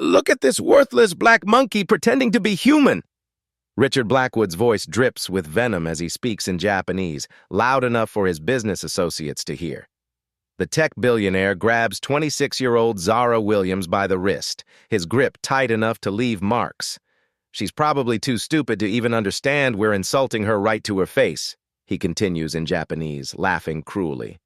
Look at this worthless black monkey pretending to be human. Richard Blackwood's voice drips with venom as he speaks in Japanese, loud enough for his business associates to hear. The tech billionaire grabs 26-year-old Zara Williams by the wrist, his grip tight enough to leave marks. She's probably too stupid to even understand we're insulting her right to her face, he continues in Japanese, laughing cruelly.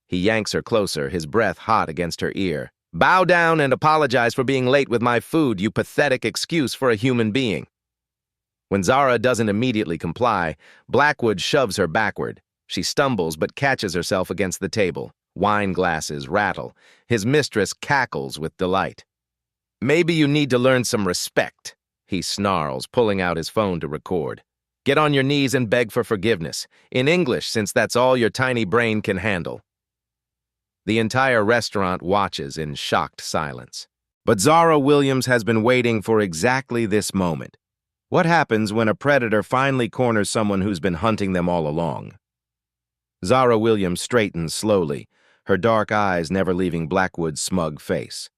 He yanks her closer, his breath hot against her ear. Bow down and apologize for being late with my food, you pathetic excuse for a human being. When Zara doesn't immediately comply, Blackwood shoves her backward. She stumbles but catches herself against the table. Wine glasses rattle. His mistress cackles with delight. Maybe you need to learn some respect, he snarls, pulling out his phone to record. Get on your knees and beg for forgiveness, in English since that's all your tiny brain can handle. The entire restaurant watches in shocked silence. But Zara Williams has been waiting for exactly this moment. What happens when a predator finally corners someone who's been hunting them all along? Zara Williams straightens slowly, her dark eyes never leaving Blackwood's smug face.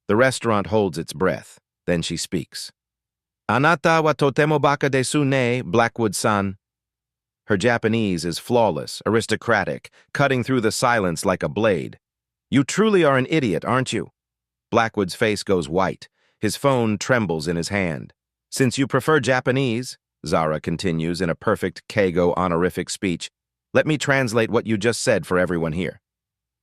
The restaurant holds its breath. Then she speaks. Anata wa totemo baka desu ne, Blackwood-san. Her Japanese is flawless, aristocratic, cutting through the silence like a blade. You truly are an idiot, aren't you? Blackwood's face goes white. His phone trembles in his hand. Since you prefer Japanese, Zara continues in a perfect Keigo honorific speech, let me translate what you just said for everyone here.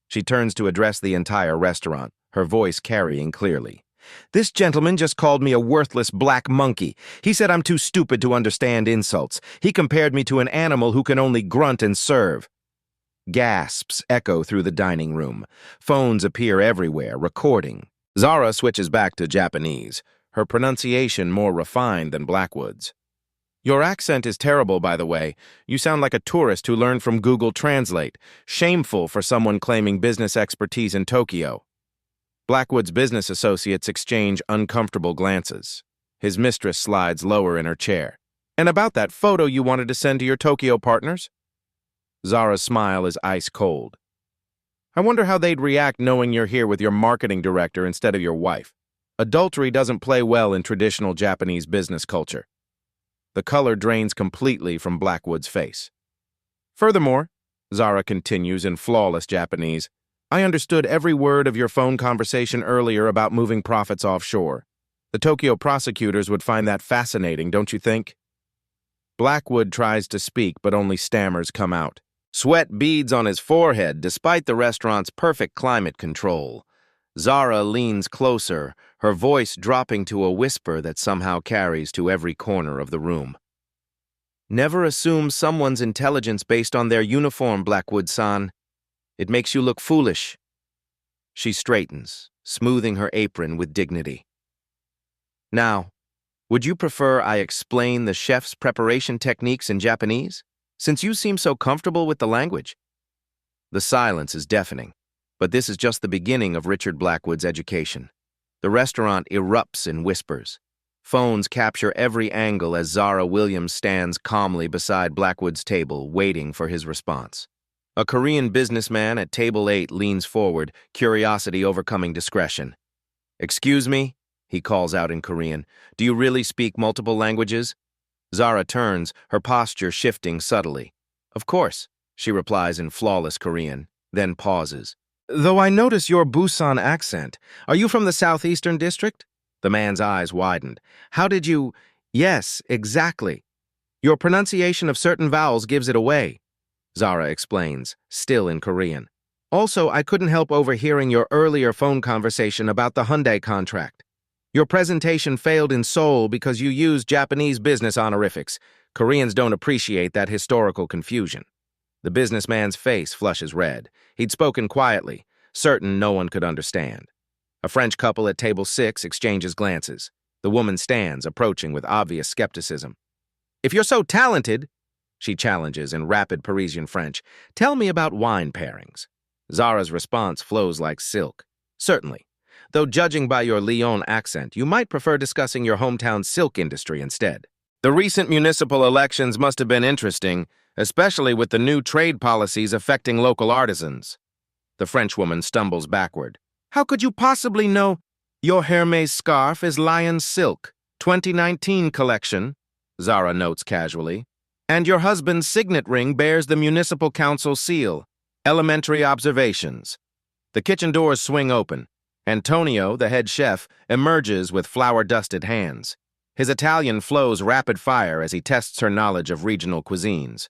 She turns to address the entire restaurant, her voice carrying clearly. This gentleman just called me a worthless black monkey. He said I'm too stupid to understand insults. He compared me to an animal who can only grunt and serve. Gasps echo through the dining room. Phones appear everywhere, recording. Zara switches back to Japanese, her pronunciation more refined than Blackwood's. Your accent is terrible, by the way. You sound like a tourist who learned from Google Translate. Shameful for someone claiming business expertise in Tokyo. Blackwood's business associates exchange uncomfortable glances. His mistress slides lower in her chair. And about that photo you wanted to send to your Tokyo partners? Zara's smile is ice cold. I wonder how they'd react knowing you're here with your marketing director instead of your wife. Adultery doesn't play well in traditional Japanese business culture. The color drains completely from Blackwood's face. Furthermore, Zara continues in flawless Japanese, I understood every word of your phone conversation earlier about moving profits offshore. The Tokyo prosecutors would find that fascinating, don't you think? Blackwood tries to speak, but only stammers come out. Sweat beads on his forehead despite the restaurant's perfect climate control. Zara leans closer, her voice dropping to a whisper that somehow carries to every corner of the room. Never assume someone's intelligence based on their uniform, Blackwood-san. It makes you look foolish. She straightens, smoothing her apron with dignity. Now, would you prefer I explain the chef's preparation techniques in Japanese, since you seem so comfortable with the language? The silence is deafening, but this is just the beginning of Richard Blackwood's education. The restaurant erupts in whispers. Phones capture every angle as Zara Williams stands calmly beside Blackwood's table, waiting for his response. A Korean businessman at table 8 leans forward, curiosity overcoming discretion. Excuse me, he calls out in Korean. Do you really speak multiple languages? Zara turns, her posture shifting subtly. Of course, she replies in flawless Korean, then pauses. Though I notice your Busan accent. Are you from the southeastern district? The man's eyes widened. How did you... Yes, exactly. Your pronunciation of certain vowels gives it away. Zara explains, still in Korean. Also, I couldn't help overhearing your earlier phone conversation about the Hyundai contract. Your presentation failed in Seoul because you used Japanese business honorifics. Koreans don't appreciate that historical confusion. The businessman's face flushes red. He'd spoken quietly, certain no one could understand. A French couple at table 6 exchanges glances. The woman stands, approaching with obvious skepticism. If you're so talented, she challenges in rapid Parisian French, tell me about wine pairings. Zara's response flows like silk. Certainly. Though judging by your Lyon accent, you might prefer discussing your hometown silk industry instead. The recent municipal elections must have been interesting, especially with the new trade policies affecting local artisans. The Frenchwoman stumbles backward. How could you possibly know? Your Hermes scarf is lion silk, 2019 collection, Zara notes casually. And your husband's signet ring bears the municipal council seal. Elementary observations. The kitchen doors swing open. Antonio, the head chef, emerges with flour-dusted hands. His Italian flows rapid fire as he tests her knowledge of regional cuisines.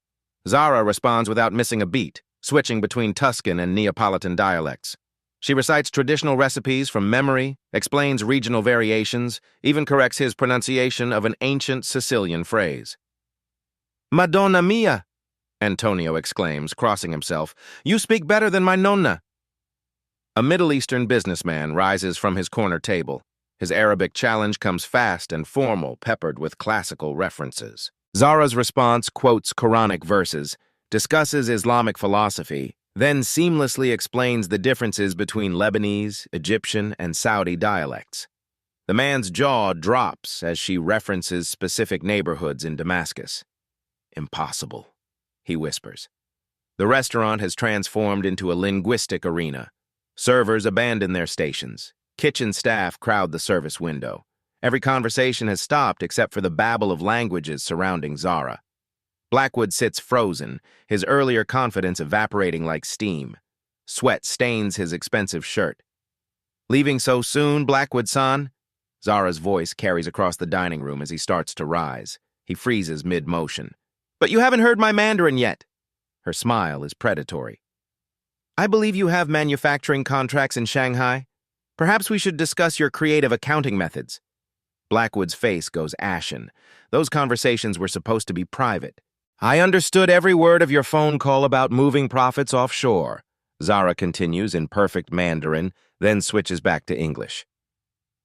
Zara responds without missing a beat, switching between Tuscan and Neapolitan dialects. She recites traditional recipes from memory, explains regional variations, even corrects his pronunciation of an ancient Sicilian phrase. Madonna mia, Antonio exclaims, crossing himself. You speak better than my nonna. A Middle Eastern businessman rises from his corner table. His Arabic challenge comes fast and formal, peppered with classical references. Zara's response quotes Quranic verses, discusses Islamic philosophy, then seamlessly explains the differences between Lebanese, Egyptian, and Saudi dialects. The man's jaw drops as she references specific neighborhoods in Damascus. Impossible, he whispers. The restaurant has transformed into a linguistic arena. Servers abandon their stations. Kitchen staff crowd the service window. Every conversation has stopped except for the babble of languages surrounding Zara. Blackwood sits frozen, his earlier confidence evaporating like steam. Sweat stains his expensive shirt. Leaving so soon, Blackwood-san? Zara's voice carries across the dining room as he starts to rise. He freezes mid-motion. But you haven't heard my Mandarin yet. Her smile is predatory. I believe you have manufacturing contracts in Shanghai. Perhaps we should discuss your creative accounting methods. Blackwood's face goes ashen. Those conversations were supposed to be private. I understood every word of your phone call about moving profits offshore, Zara continues in perfect Mandarin, then switches back to English.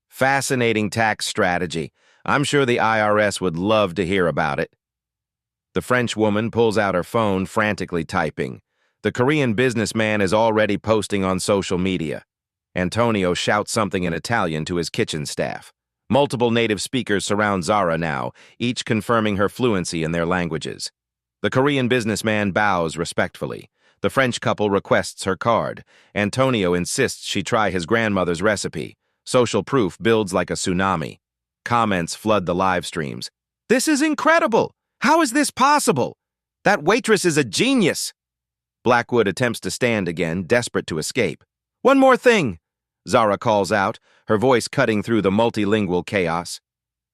Fascinating tax strategy. I'm sure the IRS would love to hear about it. The French woman pulls out her phone, frantically typing. The Korean businessman is already posting on social media. Antonio shouts something in Italian to his kitchen staff. Multiple native speakers surround Zara now, each confirming her fluency in their languages. The Korean businessman bows respectfully. The French couple requests her card. Antonio insists she try his grandmother's recipe. Social proof builds like a tsunami. Comments flood the live streams. This is incredible! How is this possible? That waitress is a genius! Blackwood attempts to stand again, desperate to escape. One more thing, Zara calls out, her voice cutting through the multilingual chaos.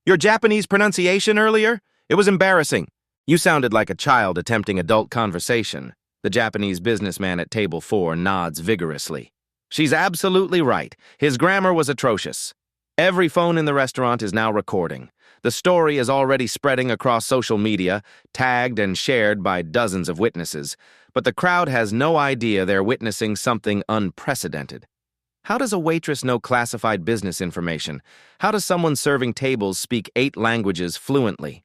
Your Japanese pronunciation earlier? It was embarrassing. You sounded like a child attempting adult conversation. The Japanese businessman at table 4 nods vigorously. She's absolutely right. His grammar was atrocious. Every phone in the restaurant is now recording. The story is already spreading across social media, tagged and shared by dozens of witnesses, but the crowd has no idea they're witnessing something unprecedented. How does a waitress know classified business information? How does someone serving tables speak 8 languages fluently?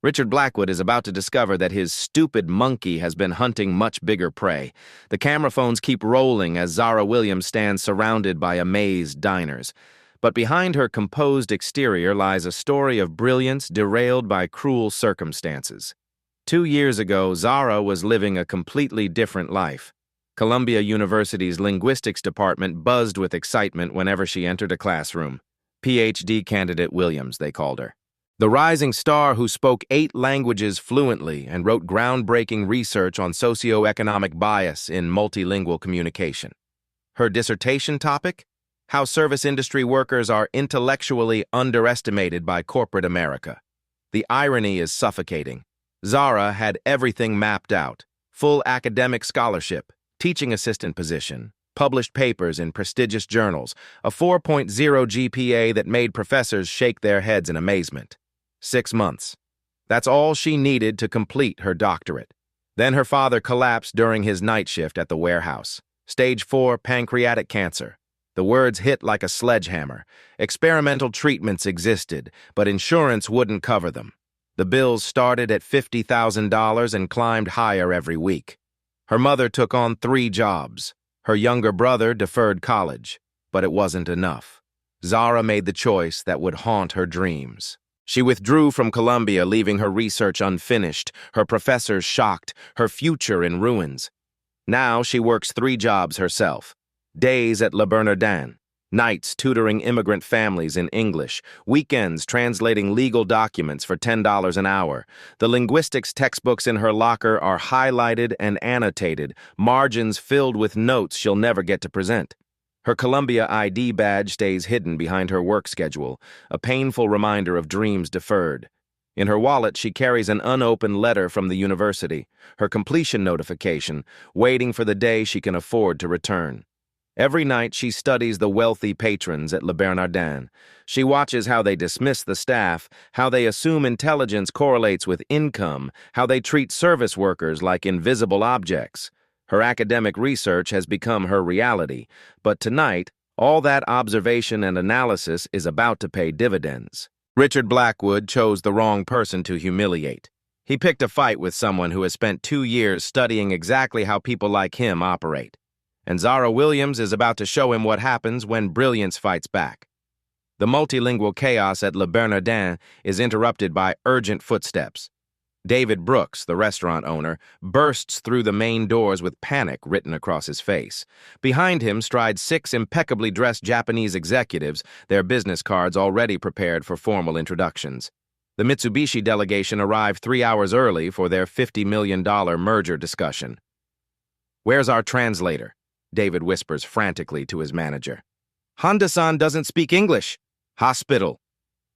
Richard Blackwood is about to discover that his stupid monkey has been hunting much bigger prey. The camera phones keep rolling as Zara Williams stands surrounded by amazed diners. But behind her composed exterior lies a story of brilliance derailed by cruel circumstances. 2 years ago, Zara was living a completely different life. Columbia University's linguistics department buzzed with excitement whenever she entered a classroom. PhD candidate Williams, they called her. The rising star who spoke 8 languages fluently and wrote groundbreaking research on socioeconomic bias in multilingual communication. Her dissertation topic? How service industry workers are intellectually underestimated by corporate America. The irony is suffocating. Zara had everything mapped out. Full academic scholarship, teaching assistant position, published papers in prestigious journals, a 4.0 GPA that made professors shake their heads in amazement. 6 months. That's all she needed to complete her doctorate. Then her father collapsed during his night shift at the warehouse. Stage 4 pancreatic cancer. The words hit like a sledgehammer. Experimental treatments existed, but insurance wouldn't cover them. The bills started at $50,000 and climbed higher every week. Her mother took on 3 jobs. Her younger brother deferred college, but it wasn't enough. Zara made the choice that would haunt her dreams. She withdrew from Columbia, leaving her research unfinished, her professors shocked, her future in ruins. Now she works 3 jobs herself. Days at Le Bernardin, Nights tutoring immigrant families in English, weekends translating legal documents for $10 an hour. The linguistics textbooks in her locker are highlighted and annotated, margins filled with notes she'll never get to present. Her Columbia ID badge stays hidden behind her work schedule, a painful reminder of dreams deferred. In her wallet, she carries an unopened letter from the university, her completion notification, waiting for the day she can afford to return. Every night, she studies the wealthy patrons at Le Bernardin. She watches how they dismiss the staff, how they assume intelligence correlates with income, how they treat service workers like invisible objects. Her academic research has become her reality, but tonight, all that observation and analysis is about to pay dividends. Richard Blackwood chose the wrong person to humiliate. He picked a fight with someone who has spent 2 years studying exactly how people like him operate. And Zara Williams is about to show him what happens when brilliance fights back. The multilingual chaos at Le Bernardin is interrupted by urgent footsteps. David Brooks, the restaurant owner, bursts through the main doors with panic written across his face. Behind him stride 6 impeccably dressed Japanese executives, their business cards already prepared for formal introductions. The Mitsubishi delegation arrived 3 hours early for their $50 million merger discussion. "Where's our translator?" David whispers frantically to his manager. "Honda-san doesn't speak English." "Hospital,"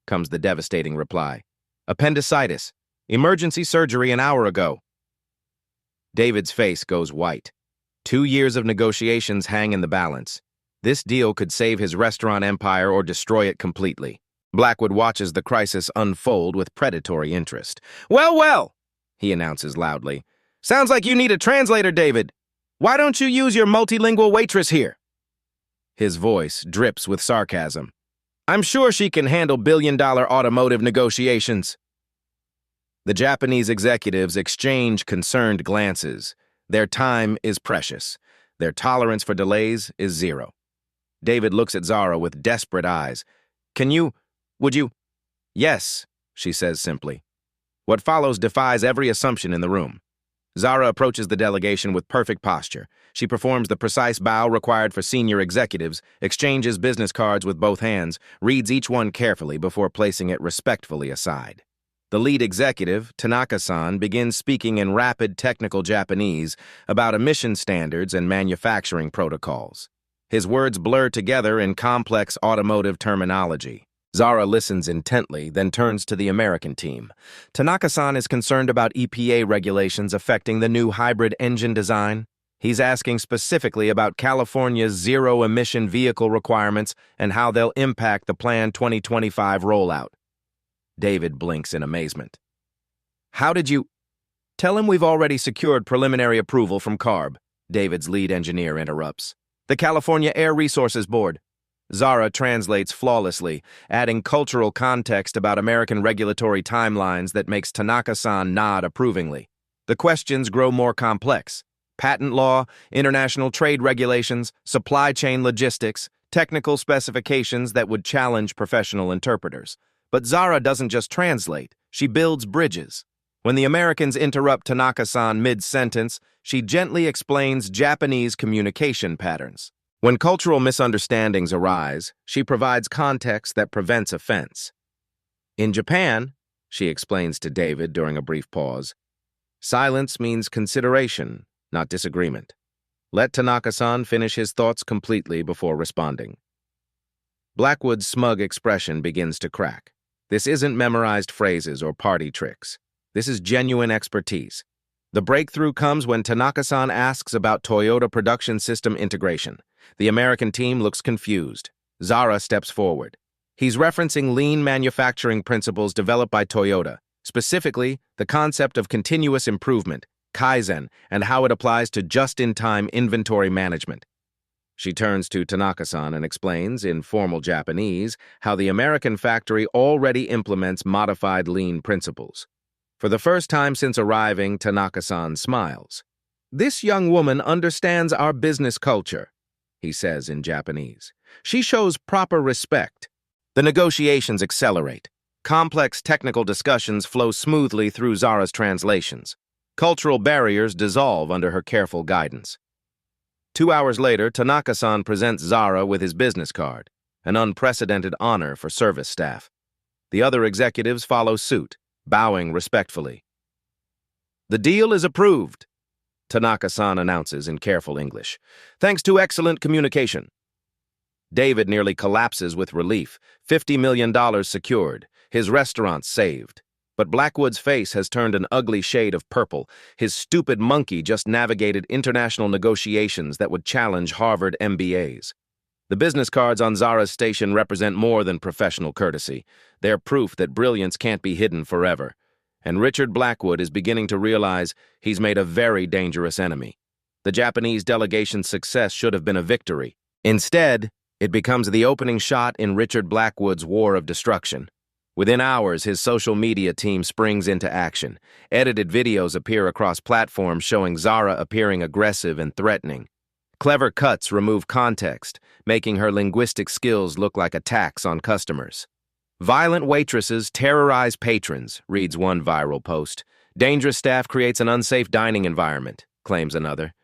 comes the devastating reply. "Appendicitis. Emergency surgery an hour ago." David's face goes white. 2 years of negotiations hang in the balance. This deal could save his restaurant empire or destroy it completely. Blackwood watches the crisis unfold with predatory interest. "Well, well," he announces loudly. "Sounds like you need a translator, David. Why don't you use your multilingual waitress here?" His voice drips with sarcasm. "I'm sure she can handle billion-dollar automotive negotiations." The Japanese executives exchange concerned glances. Their time is precious. Their tolerance for delays is 0. David looks at Zara with desperate eyes. Would you? "Yes," she says simply. What follows defies every assumption in the room. Zara approaches the delegation with perfect posture. She performs the precise bow required for senior executives, exchanges business cards with both hands, reads each one carefully before placing it respectfully aside. The lead executive, Tanaka-san, begins speaking in rapid technical Japanese about emission standards and manufacturing protocols. His words blur together in complex automotive terminology. Zara listens intently, then turns to the American team. Tanaka-san is concerned about EPA regulations affecting the new hybrid engine design. He's asking specifically about California's zero-emission vehicle requirements and how they'll impact the planned 2025 rollout. David blinks in amazement. "How did you—" "Tell him we've already secured preliminary approval from CARB," David's lead engineer interrupts. "The California Air Resources Board." Zara translates flawlessly, adding cultural context about American regulatory timelines that makes Tanaka-san nod approvingly. The questions grow more complex. Patent law, international trade regulations, supply chain logistics, technical specifications that would challenge professional interpreters. But Zara doesn't just translate, she builds bridges. When the Americans interrupt Tanaka-san mid-sentence, she gently explains Japanese communication patterns. When cultural misunderstandings arise, she provides context that prevents offense. "In Japan," she explains to David during a brief pause, "silence means consideration, not disagreement." Let Tanaka-san finish his thoughts completely before responding. Blackwood's smug expression begins to crack. This isn't memorized phrases or party tricks. This is genuine expertise. The breakthrough comes when Tanaka-san asks about Toyota production system integration. The American team looks confused. Zara steps forward. He's referencing lean manufacturing principles developed by Toyota, specifically the concept of continuous improvement, Kaizen, and how it applies to just-in-time inventory management. She turns to Tanaka-san and explains, in formal Japanese, how the American factory already implements modified lean principles. For the first time since arriving, Tanaka-san smiles. "This young woman understands our business culture," he says in Japanese. "She shows proper respect." The negotiations accelerate. Complex technical discussions flow smoothly through Zara's translations. Cultural barriers dissolve under her careful guidance. 2 hours later, Tanaka-san presents Zara with his business card, an unprecedented honor for service staff. The other executives follow suit, bowing respectfully. "The deal is approved," Tanaka-san announces in careful English, "thanks to excellent communication." David nearly collapses with relief. $50 million secured, his restaurant saved. But Blackwood's face has turned an ugly shade of purple. His stupid monkey just navigated international negotiations that would challenge Harvard MBAs. The business cards on Zara's station represent more than professional courtesy. They're proof that brilliance can't be hidden forever. And Richard Blackwood is beginning to realize he's made a very dangerous enemy. The Japanese delegation's success should have been a victory. Instead, it becomes the opening shot in Richard Blackwood's war of destruction. Within hours, his social media team springs into action. Edited videos appear across platforms showing Zara appearing aggressive and threatening. Clever cuts remove context, making her linguistic skills look like attacks on customers. "Violent waitresses terrorize patrons," reads one viral post. "Dangerous staff creates an unsafe dining environment," claims another.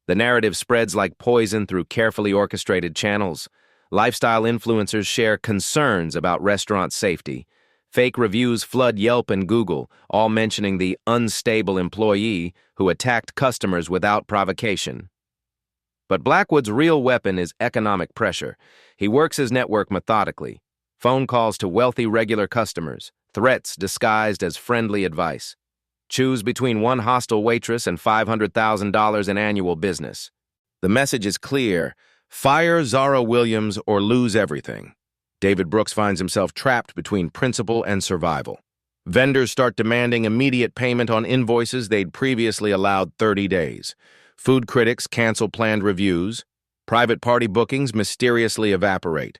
The narrative spreads like poison through carefully orchestrated channels. Lifestyle influencers share concerns about restaurant safety. Fake reviews flood Yelp and Google, all mentioning the unstable employee who attacked customers without provocation. But Blackwood's real weapon is economic pressure. He works his network methodically. Phone calls to wealthy regular customers, threats disguised as friendly advice. Choose between one hostile waitress and $500,000 in annual business. The message is clear: fire Zara Williams or lose everything. David Brooks finds himself trapped between principle and survival. Vendors start demanding immediate payment on invoices they'd previously allowed 30 days. Food critics cancel planned reviews. Private party bookings mysteriously evaporate.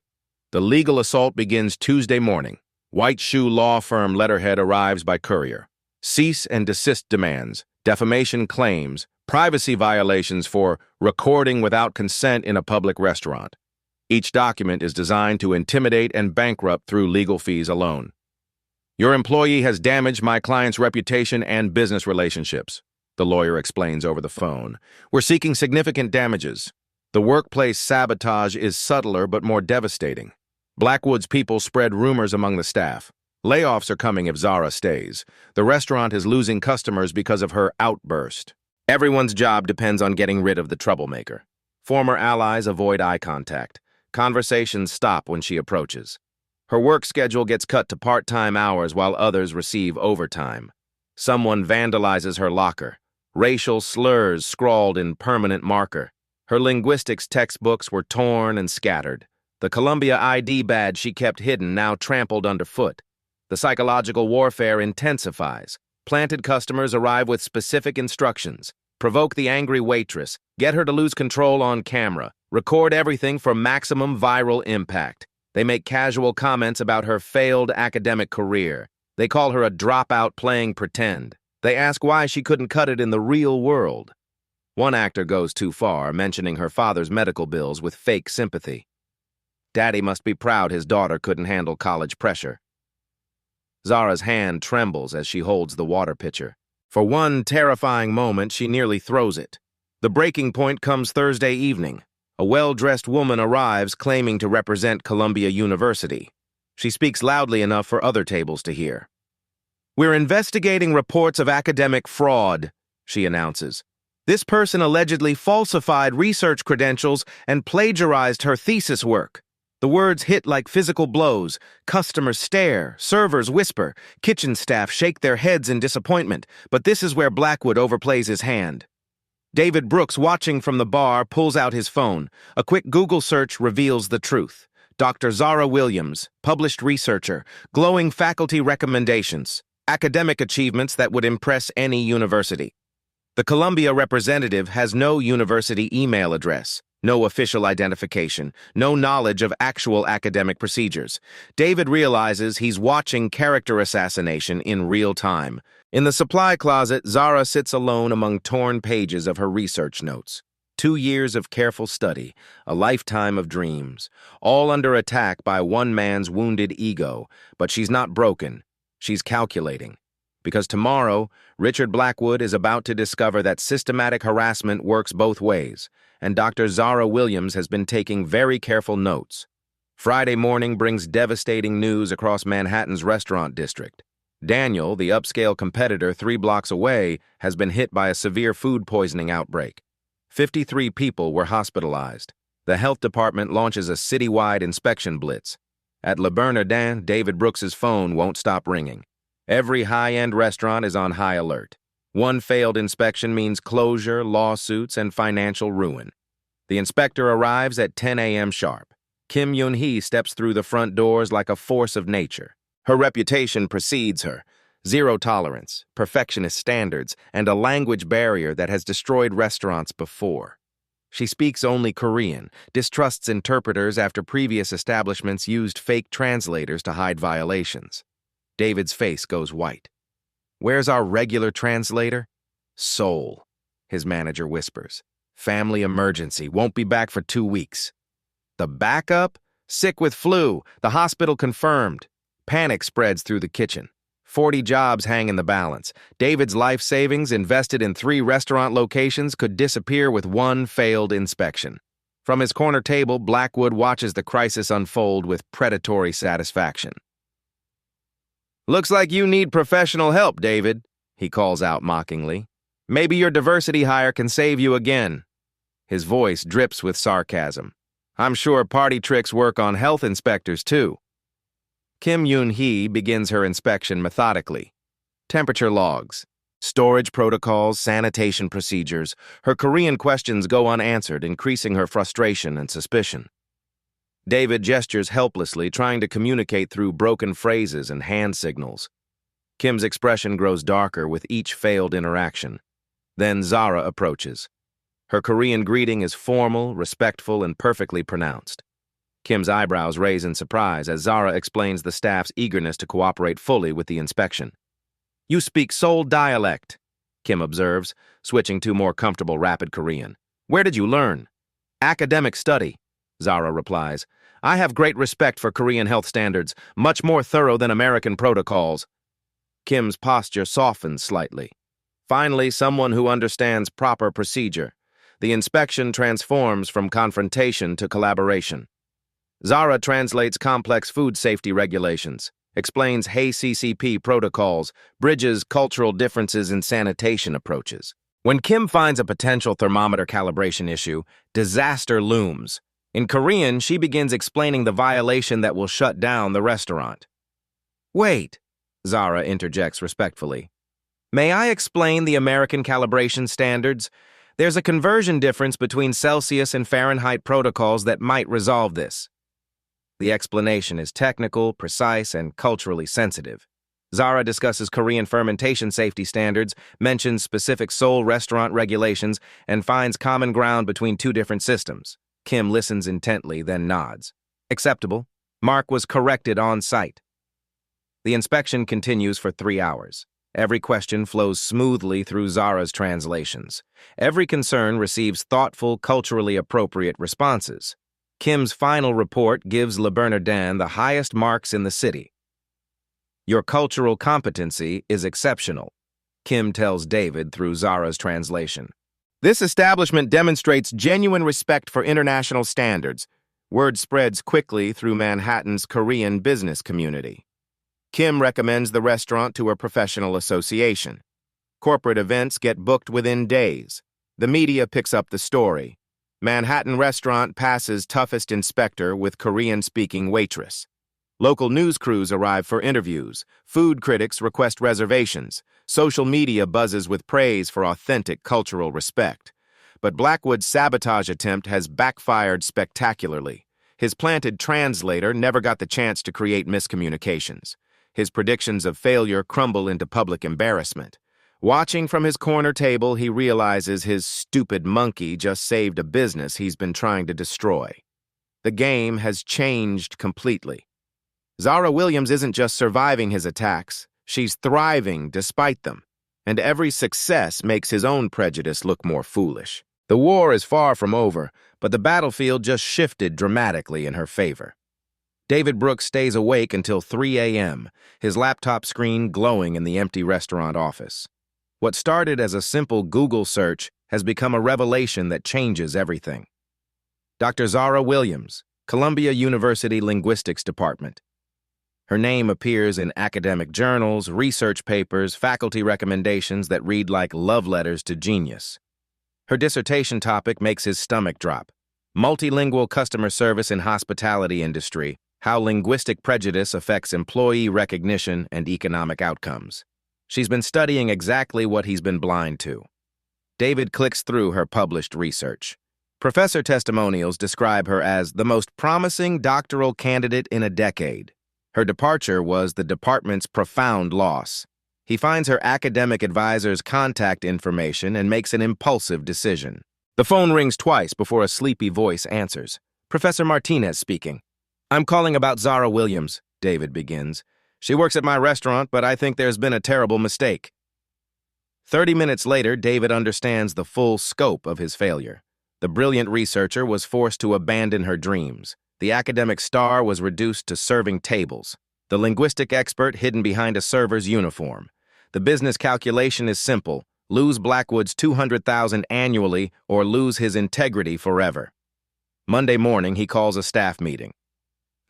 The legal assault begins Tuesday morning. White shoe law firm letterhead arrives by courier. Cease and desist demands, defamation claims, privacy violations for recording without consent in a public restaurant. Each document is designed to intimidate and bankrupt through legal fees alone. "Your employee has damaged my client's reputation and business relationships," the lawyer explains over the phone. "We're seeking significant damages. The workplace sabotage is subtler but more devastating. Blackwood's people spread rumors among the staff. Layoffs are coming if Zara stays. The restaurant is losing customers because of her outburst. Everyone's job depends on getting rid of the troublemaker. Former allies avoid eye contact. Conversations stop when she approaches. Her work schedule gets cut to part-time hours while others receive overtime. Someone vandalizes her locker. Racial slurs scrawled in permanent marker. Her linguistics textbooks were torn and scattered. The Columbia ID badge she kept hidden now trampled underfoot. The psychological warfare intensifies. Planted customers arrive with specific instructions. Provoke the angry waitress. Get her to lose control on camera. Record everything for maximum viral impact. They make casual comments about her failed academic career. They call her a dropout playing pretend. They ask why she couldn't cut it in the real world. One actor goes too far, mentioning her father's medical bills with fake sympathy. Daddy must be proud his daughter couldn't handle college pressure. Zara's hand trembles as she holds the water pitcher. For one terrifying moment, she nearly throws it. The breaking point comes Thursday evening. A well-dressed woman arrives claiming to represent Columbia University. She speaks loudly enough for other tables to hear. "We're investigating reports of academic fraud," she announces. "This person allegedly falsified research credentials and plagiarized her thesis work." The words hit like physical blows. Customers stare, servers whisper, kitchen staff shake their heads in disappointment, but this is where Blackwood overplays his hand. David Brooks, watching from the bar, pulls out his phone. A quick Google search reveals the truth. Dr. Zara Williams, published researcher, glowing faculty recommendations, academic achievements that would impress any university. The Columbia representative has no university email address, no official identification, no knowledge of actual academic procedures. David realizes he's watching character assassination in real time. In the supply closet, Zara sits alone among torn pages of her research notes. 2 years of careful study, a lifetime of dreams, all under attack by one man's wounded ego. But she's not broken. She's calculating. because tomorrow, Richard Blackwood is about to discover that systematic harassment works both ways, and Dr. Zara Williams has been taking very careful notes. Friday morning brings devastating news across Manhattan's restaurant district. Daniel, the upscale competitor 3 blocks away, has been hit by a severe food poisoning outbreak. 53 people were hospitalized. The health department launches a citywide inspection blitz. At Le Bernardin, David Brooks's phone won't stop ringing. Every high-end restaurant is on high alert. One failed inspection means closure, lawsuits, and financial ruin. The inspector arrives at 10 a.m. sharp. Kim Yoon-hee steps through the front doors like a force of nature. Her reputation precedes her. Zero tolerance, perfectionist standards, and a language barrier that has destroyed restaurants before. She speaks only Korean, distrusts interpreters after previous establishments used fake translators to hide violations. David's face goes white. "Where's our regular translator?" "Seoul," his manager whispers. "Family emergency, won't be back for 2 weeks." "The backup? Sick with flu, the hospital confirmed." Panic spreads through the kitchen. 40 jobs hang in the balance. David's life savings, invested in 3 restaurant locations, could disappear with one failed inspection. From his corner table, Blackwood watches the crisis unfold with predatory satisfaction. "Looks like you need professional help, David," he calls out mockingly. "Maybe your diversity hire can save you again." His voice drips with sarcasm. "I'm sure party tricks work on health inspectors, too." Kim Yoon-hee begins her inspection methodically. Temperature logs, storage protocols, sanitation procedures. Her Korean questions go unanswered, increasing her frustration and suspicion. David gestures helplessly, trying to communicate through broken phrases and hand signals. Kim's expression grows darker with each failed interaction. Then Zara approaches. Her Korean greeting is formal, respectful, and perfectly pronounced. Kim's eyebrows raise in surprise as Zara explains the staff's eagerness to cooperate fully with the inspection. "You speak Seoul dialect," Kim observes, switching to more comfortable rapid Korean. "Where did you learn?" "Academic study," Zara replies. "I have great respect for Korean health standards, much more thorough than American protocols." Kim's posture softens slightly. Finally, someone who understands proper procedure. The inspection transforms from confrontation to collaboration. Zara translates complex food safety regulations, explains HACCP protocols, bridges cultural differences in sanitation approaches. When Kim finds a potential thermometer calibration issue, disaster looms. In Korean, she begins explaining the violation that will shut down the restaurant. "Wait," Zara interjects respectfully. "May I explain the American calibration standards? There's a conversion difference between Celsius and Fahrenheit protocols that might resolve this." The explanation is technical, precise, and culturally sensitive. Zara discusses Korean fermentation safety standards, mentions specific Seoul restaurant regulations, and finds common ground between 2 different systems. Kim listens intently, then nods. "Acceptable. Mark was corrected on site." The inspection continues for 3 hours. Every question flows smoothly through Zara's translations. Every concern receives thoughtful, culturally appropriate responses. Kim's final report gives Le Bernardin the highest marks in the city. "Your cultural competency is exceptional," Kim tells David through Zara's translation. "This establishment demonstrates genuine respect for international standards." Word spreads quickly through Manhattan's Korean business community. Kim recommends the restaurant to a professional association. Corporate events get booked within days. The media picks up the story. Manhattan restaurant passes toughest inspector with Korean-speaking waitress. Local news crews arrive for interviews. Food critics request reservations. Social media buzzes with praise for authentic cultural respect. But Blackwood's sabotage attempt has backfired spectacularly. His planted translator never got the chance to create miscommunications. His predictions of failure crumble into public embarrassment. Watching from his corner table, he realizes his stupid monkey just saved a business he's been trying to destroy. The game has changed completely. Zara Williams isn't just surviving his attacks, she's thriving despite them. And every success makes his own prejudice look more foolish. The war is far from over, but the battlefield just shifted dramatically in her favor. David Brooks stays awake until 3 a.m., his laptop screen glowing in the empty restaurant office. What started as a simple Google search has become a revelation that changes everything. Dr. Zara Williams, Columbia University Linguistics Department. Her name appears in academic journals, research papers, faculty recommendations that read like love letters to genius. Her dissertation topic makes his stomach drop. Multilingual customer service in hospitality industry, how linguistic prejudice affects employee recognition and economic outcomes. She's been studying exactly what he's been blind to. David clicks through her published research. Professor testimonials describe her as the most promising doctoral candidate in a decade. Her departure was the department's profound loss. He finds her academic advisor's contact information and makes an impulsive decision. The phone rings twice before a sleepy voice answers. Professor Martinez speaking. I'm calling about Zara Williams, David begins. She works at my restaurant, but I think there's been a terrible mistake. 30 minutes later, David understands the full scope of his failure. The brilliant researcher was forced to abandon her dreams. The academic star was reduced to serving tables. The linguistic expert hidden behind a server's uniform. The business calculation is simple. Lose Blackwood's $200,000 annually or lose his integrity forever. Monday morning, he calls a staff meeting.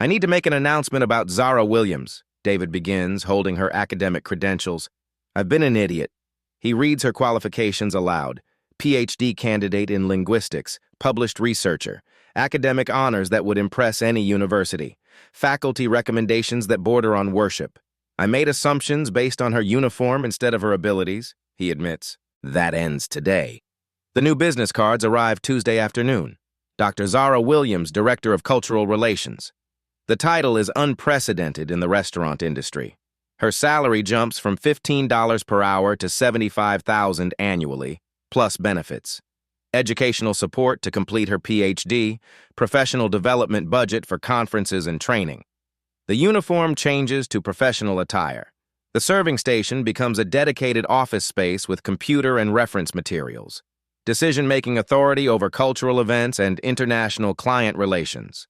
I need to make an announcement about Zara Williams, David begins, holding her academic credentials. I've been an idiot. He reads her qualifications aloud. PhD candidate in linguistics, published researcher, academic honors that would impress any university, faculty recommendations that border on worship. I made assumptions based on her uniform instead of her abilities, he admits. That ends today. The new business cards arrive Tuesday afternoon. Dr. Zara Williams, Director of Cultural Relations. The title is unprecedented in the restaurant industry. Her salary jumps from $15 per hour to $75,000 annually, plus benefits. Educational support to complete her PhD, professional development budget for conferences and training. The uniform changes to professional attire. The serving station becomes a dedicated office space with computer and reference materials. Decision-making authority over cultural events and international client relations.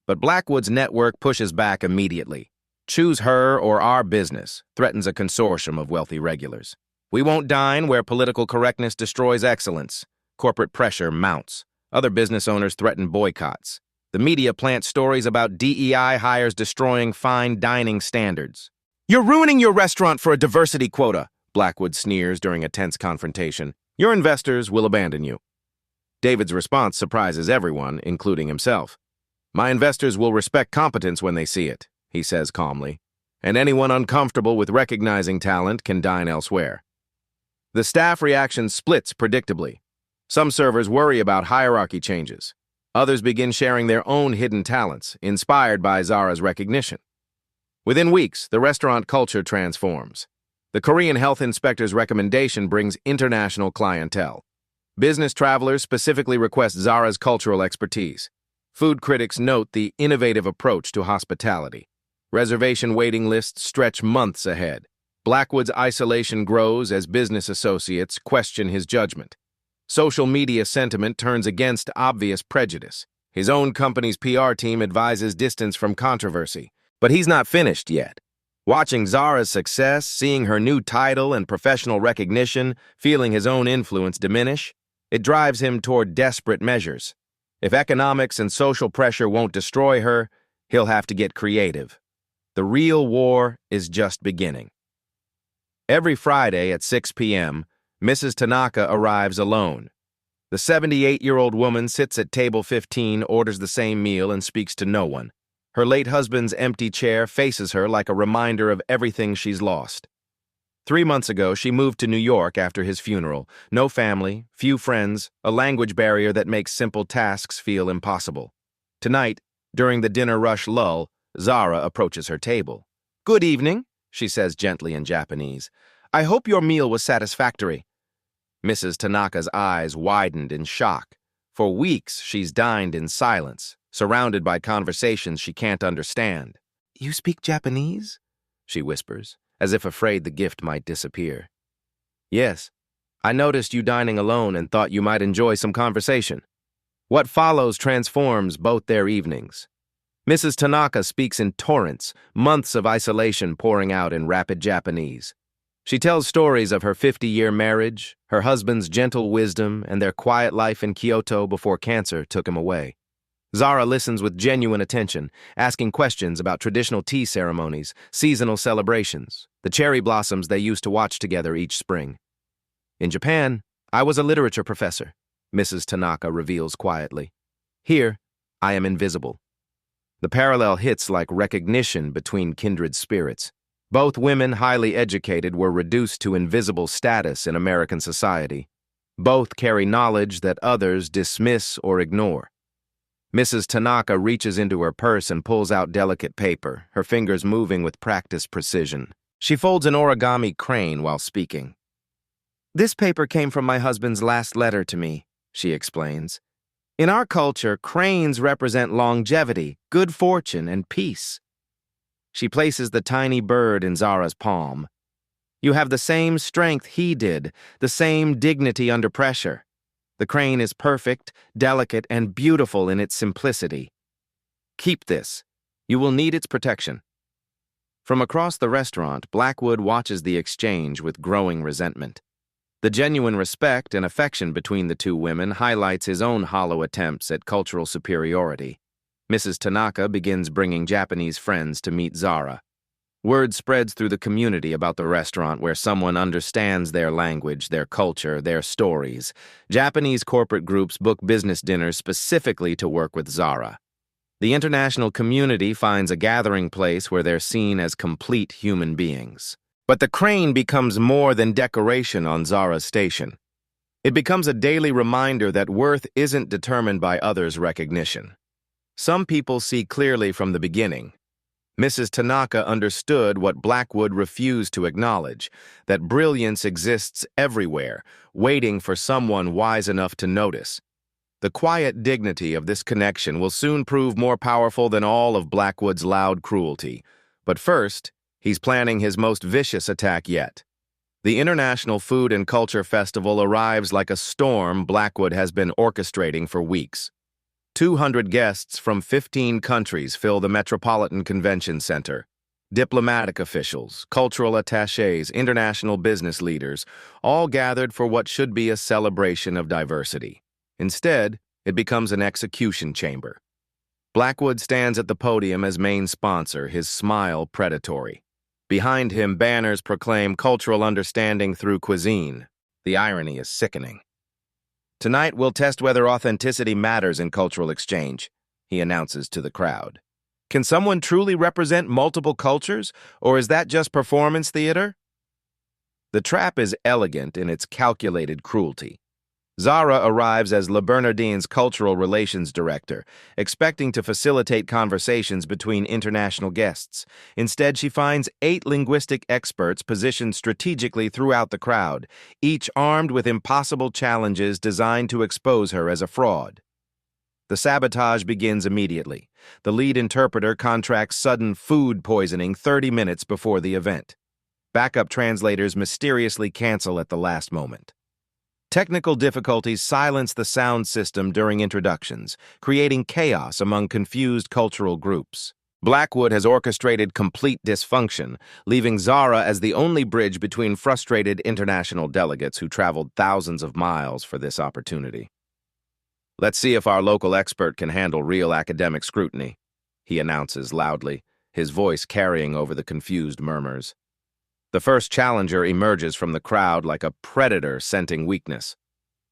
But Blackwood's network pushes back immediately. Choose her or our business, threatens a consortium of wealthy regulars. We won't dine where political correctness destroys excellence. Corporate pressure mounts. Other business owners threaten boycotts. The media plant stories about DEI hires destroying fine dining standards. You're ruining your restaurant for a diversity quota, Blackwood sneers during a tense confrontation. Your investors will abandon you. David's response surprises everyone, including himself. My investors will respect competence when they see it, he says calmly, and anyone uncomfortable with recognizing talent can dine elsewhere. The staff reaction splits predictably. Some servers worry about hierarchy changes. Others begin sharing their own hidden talents, inspired by Zara's recognition. Within weeks, the restaurant culture transforms. The Korean health inspector's recommendation brings international clientele. Business travelers specifically request Zara's cultural expertise. Food critics note the innovative approach to hospitality. Reservation waiting lists stretch months ahead. Blackwood's isolation grows as business associates question his judgment. Social media sentiment turns against obvious prejudice. His own company's PR team advises distance from controversy. But he's not finished yet. Watching Zara's success, seeing her new title and professional recognition, feeling his own influence diminish, it drives him toward desperate measures. If economics and social pressure won't destroy her, he'll have to get creative. The real war is just beginning. Every Friday at 6 p.m., Mrs. Tanaka arrives alone. The 78-year-old woman sits at table 15, orders the same meal, and speaks to no one. Her late husband's empty chair faces her like a reminder of everything she's lost. 3 months ago, she moved to New York after his funeral. No family, few friends, a language barrier that makes simple tasks feel impossible. Tonight, during the dinner rush lull, Zara approaches her table. Good evening, she says gently in Japanese. I hope your meal was satisfactory. Mrs. Tanaka's eyes widened in shock. For weeks, she's dined in silence, surrounded by conversations she can't understand. You speak Japanese? She whispers, as if afraid the gift might disappear. Yes, I noticed you dining alone and thought you might enjoy some conversation. What follows transforms both their evenings. Mrs. Tanaka speaks in torrents, months of isolation pouring out in rapid Japanese. She tells stories of her 50-year marriage, her husband's gentle wisdom, and their quiet life in Kyoto before cancer took him away. Zara listens with genuine attention, asking questions about traditional tea ceremonies, seasonal celebrations, the cherry blossoms they used to watch together each spring. In Japan, I was a literature professor, Mrs. Tanaka reveals quietly. Here, I am invisible. The parallel hits like recognition between kindred spirits. Both women, highly educated, were reduced to invisible status in American society. Both carry knowledge that others dismiss or ignore. Mrs. Tanaka reaches into her purse and pulls out delicate paper, her fingers moving with practiced precision. She folds an origami crane while speaking. "This paper came from my husband's last letter to me," she explains. "In our culture, cranes represent longevity, good fortune, and peace." She places the tiny bird in Zara's palm. "You have the same strength he did, the same dignity under pressure. The crane is perfect, delicate, and beautiful in its simplicity. Keep this. You will need its protection." From across the restaurant, Blackwood watches the exchange with growing resentment. The genuine respect and affection between the two women highlights his own hollow attempts at cultural superiority. Mrs. Tanaka begins bringing Japanese friends to meet Zara. Word spreads through the community about the restaurant where someone understands their language, their culture, their stories. Japanese corporate groups book business dinners specifically to work with Zara. The international community finds a gathering place where they're seen as complete human beings. But the crane becomes more than decoration on Zara's station. It becomes a daily reminder that worth isn't determined by others' recognition. Some people see clearly from the beginning. Mrs. Tanaka understood what Blackwood refused to acknowledge, that brilliance exists everywhere, waiting for someone wise enough to notice. The quiet dignity of this connection will soon prove more powerful than all of Blackwood's loud cruelty. But first, he's planning his most vicious attack yet. The International Food and Culture Festival arrives like a storm Blackwood has been orchestrating for weeks. 200 guests from 15 countries fill the Metropolitan Convention Center. Diplomatic officials, cultural attachés, international business leaders, all gathered for what should be a celebration of diversity. Instead, it becomes an execution chamber. Blackwood stands at the podium as main sponsor, his smile predatory. Behind him, banners proclaim cultural understanding through cuisine. The irony is sickening. "Tonight, we'll test whether authenticity matters in cultural exchange," he announces to the crowd. Can someone truly represent multiple cultures, or is that just performance theater? The trap is elegant in its calculated cruelty. Zara arrives as Le Bernardin's cultural relations director, expecting to facilitate conversations between international guests. Instead, she finds 8 linguistic experts positioned strategically throughout the crowd, each armed with impossible challenges designed to expose her as a fraud. The sabotage begins immediately. The lead interpreter contracts sudden food poisoning 30 minutes before the event. Backup translators mysteriously cancel at the last moment. Technical difficulties silence the sound system during introductions, creating chaos among confused cultural groups. Blackwood has orchestrated complete dysfunction, leaving Zara as the only bridge between frustrated international delegates who traveled thousands of miles for this opportunity. "Let's see if our local expert can handle real academic scrutiny," he announces loudly, his voice carrying over the confused murmurs. The first challenger emerges from the crowd like a predator scenting weakness.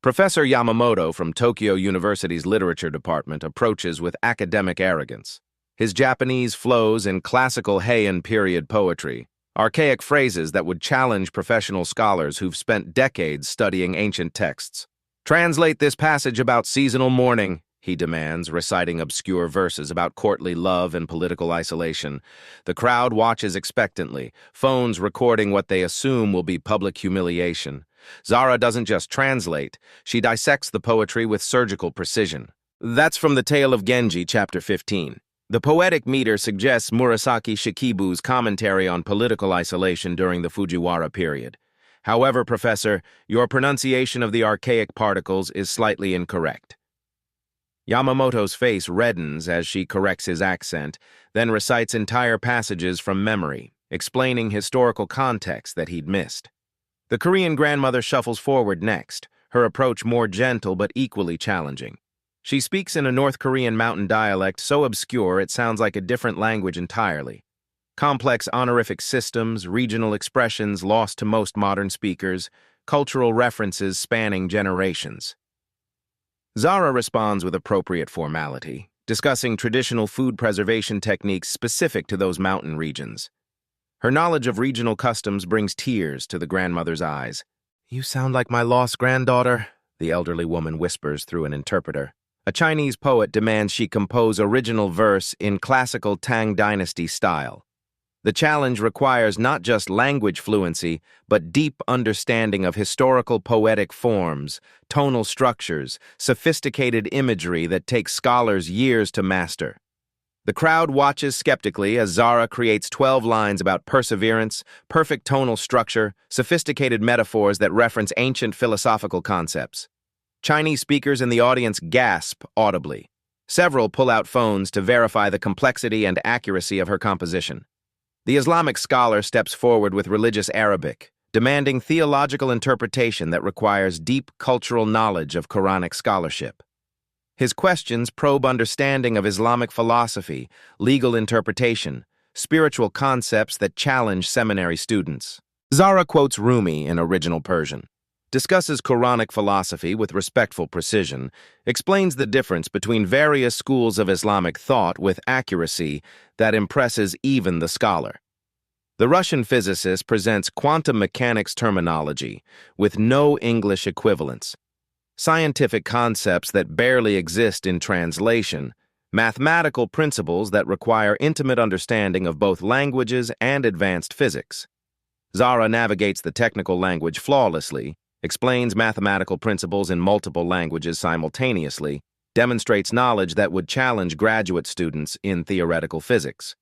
Professor Yamamoto from Tokyo University's literature department approaches with academic arrogance. His Japanese flows in classical Heian period poetry, archaic phrases that would challenge professional scholars who've spent decades studying ancient texts. "Translate this passage about seasonal mourning," he demands, reciting obscure verses about courtly love and political isolation. The crowd watches expectantly, phones recording what they assume will be public humiliation. Zara doesn't just translate, she dissects the poetry with surgical precision. That's from The Tale of Genji, Chapter 15. The poetic meter suggests Murasaki Shikibu's commentary on political isolation during the Fujiwara period. However, Professor, your pronunciation of the archaic particles is slightly incorrect. Yamamoto's face reddens as she corrects his accent, then recites entire passages from memory, explaining historical context that he'd missed. The Korean grandmother shuffles forward next, her approach more gentle but equally challenging. She speaks in a North Korean mountain dialect so obscure it sounds like a different language entirely. Complex honorific systems, regional expressions lost to most modern speakers, cultural references spanning generations. Zara responds with appropriate formality, discussing traditional food preservation techniques specific to those mountain regions. Her knowledge of regional customs brings tears to the grandmother's eyes. "You sound like my lost granddaughter," the elderly woman whispers through an interpreter. A Chinese poet demands she compose original verse in classical Tang Dynasty style. The challenge requires not just language fluency, but deep understanding of historical poetic forms, tonal structures, sophisticated imagery that takes scholars years to master. The crowd watches skeptically as Zara creates 12 lines about perseverance, perfect tonal structure, sophisticated metaphors that reference ancient philosophical concepts. Chinese speakers in the audience gasp audibly. Several pull out phones to verify the complexity and accuracy of her composition. The Islamic scholar steps forward with religious Arabic, demanding theological interpretation that requires deep cultural knowledge of Quranic scholarship. His questions probe understanding of Islamic philosophy, legal interpretation, spiritual concepts that challenge seminary students. Zara quotes Rumi in original Persian, discusses Quranic philosophy with respectful precision, explains the difference between various schools of Islamic thought with accuracy that impresses even the scholar. The Russian physicist presents quantum mechanics terminology with no English equivalents, scientific concepts that barely exist in translation, mathematical principles that require intimate understanding of both languages and advanced physics. Zara navigates the technical language flawlessly, explains mathematical principles in multiple languages simultaneously, demonstrates knowledge that would challenge graduate students in theoretical physics.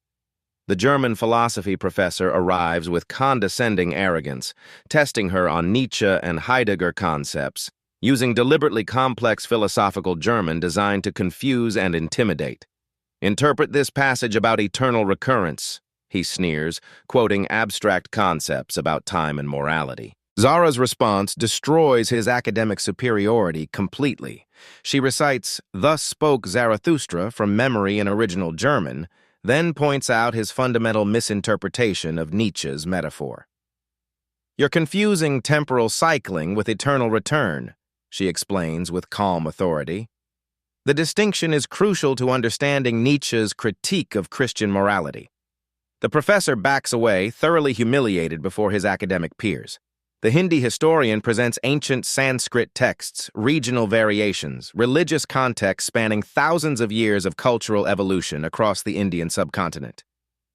The German philosophy professor arrives with condescending arrogance, testing her on Nietzsche and Heidegger concepts, using deliberately complex philosophical German designed to confuse and intimidate. "Interpret this passage about eternal recurrence," he sneers, quoting abstract concepts about time and morality. Zara's response destroys his academic superiority completely. She recites, "Thus spoke Zarathustra" from memory in original German, then points out his fundamental misinterpretation of Nietzsche's metaphor. "You're confusing temporal cycling with eternal return," she explains with calm authority. The distinction is crucial to understanding Nietzsche's critique of Christian morality. The professor backs away, thoroughly humiliated before his academic peers. The Hindi historian presents ancient Sanskrit texts, regional variations, religious context spanning thousands of years of cultural evolution across the Indian subcontinent.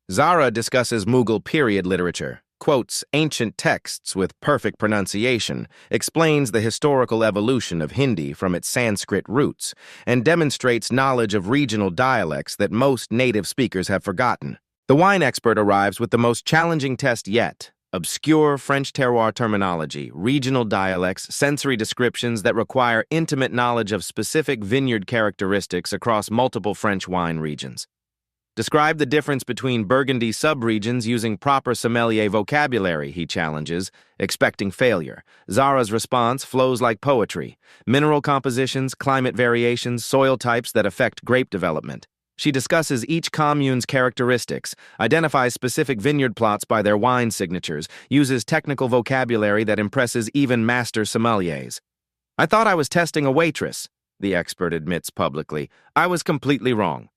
Zara discusses Mughal period literature, quotes ancient texts with perfect pronunciation, explains the historical evolution of Hindi from its Sanskrit roots, and demonstrates knowledge of regional dialects that most native speakers have forgotten. The wine expert arrives with the most challenging test yet: obscure French terroir terminology, regional dialects, sensory descriptions that require intimate knowledge of specific vineyard characteristics across multiple French wine regions. Describe the difference between Burgundy subregions using proper sommelier vocabulary, he challenges, expecting failure. Zara's response flows like poetry: mineral compositions, climate variations, soil types that affect grape development. She discusses each commune's characteristics, identifies specific vineyard plots by their wine signatures, uses technical vocabulary that impresses even master sommeliers. "I thought I was testing a waitress," the expert admits publicly. "I was completely wrong."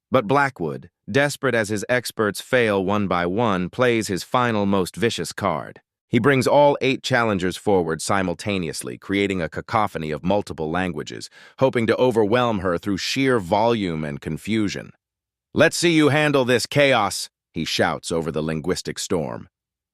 But Blackwood, desperate as his experts fail one by one, plays his final, most vicious card. He brings all 8 challengers forward simultaneously, creating a cacophony of multiple languages, hoping to overwhelm her through sheer volume and confusion. "Let's see you handle this chaos," he shouts over the linguistic storm.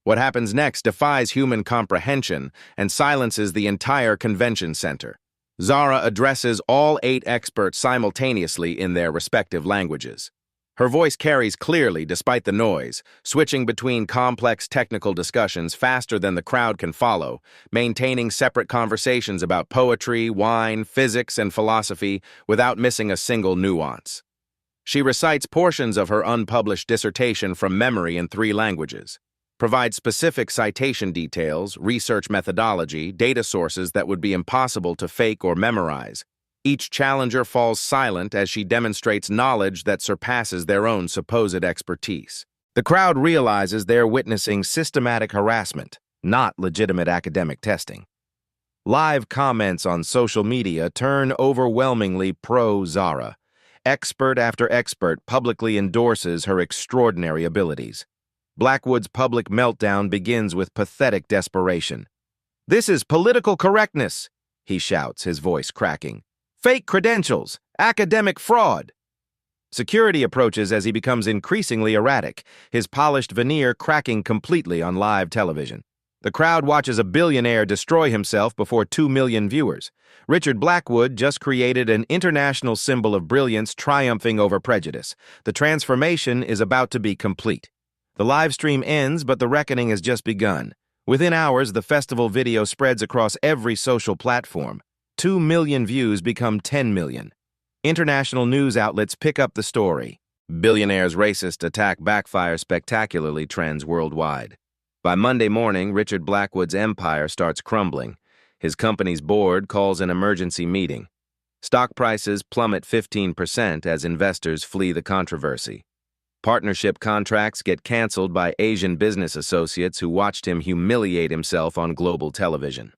What happens next defies human comprehension and silences the entire convention center. Zara addresses all 8 experts simultaneously in their respective languages. Her voice carries clearly despite the noise, switching between complex technical discussions faster than the crowd can follow, maintaining separate conversations about poetry, wine, physics, and philosophy without missing a single nuance. She recites portions of her unpublished dissertation from memory in 3 languages, provides specific citation details, research methodology, data sources that would be impossible to fake or memorize. Each challenger falls silent as she demonstrates knowledge that surpasses their own supposed expertise. The crowd realizes they're witnessing systematic harassment, not legitimate academic testing. Live comments on social media turn overwhelmingly pro-Zara. Expert after expert publicly endorses her extraordinary abilities. Blackwood's public meltdown begins with pathetic desperation. "This is political correctness," he shouts, his voice cracking. "Fake credentials, academic fraud." Security approaches as he becomes increasingly erratic, his polished veneer cracking completely on live television. The crowd watches a billionaire destroy himself before 2 million viewers. Richard Blackwood just created an international symbol of brilliance triumphing over prejudice. The transformation is about to be complete. The live stream ends, but the reckoning has just begun. Within hours, the festival video spreads across every social platform. 2 million views become 10 million. International news outlets pick up the story. "Billionaire's racist attack backfires spectacularly" trends worldwide. By Monday morning, Richard Blackwood's empire starts crumbling. His company's board calls an emergency meeting. Stock prices plummet 15% as investors flee the controversy. Partnership contracts get canceled by Asian business associates who watched him humiliate himself on global television.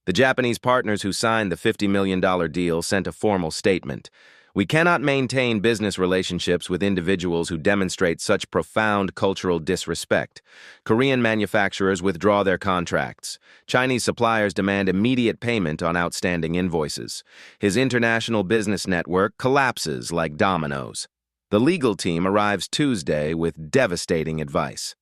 The Japanese partners who signed the $50 million deal sent a formal statement. "We cannot maintain business relationships with individuals who demonstrate such profound cultural disrespect. Korean manufacturers withdraw their contracts. Chinese suppliers demand immediate payment on outstanding invoices. His international business network collapses like dominoes." The legal team arrives Tuesday with devastating advice.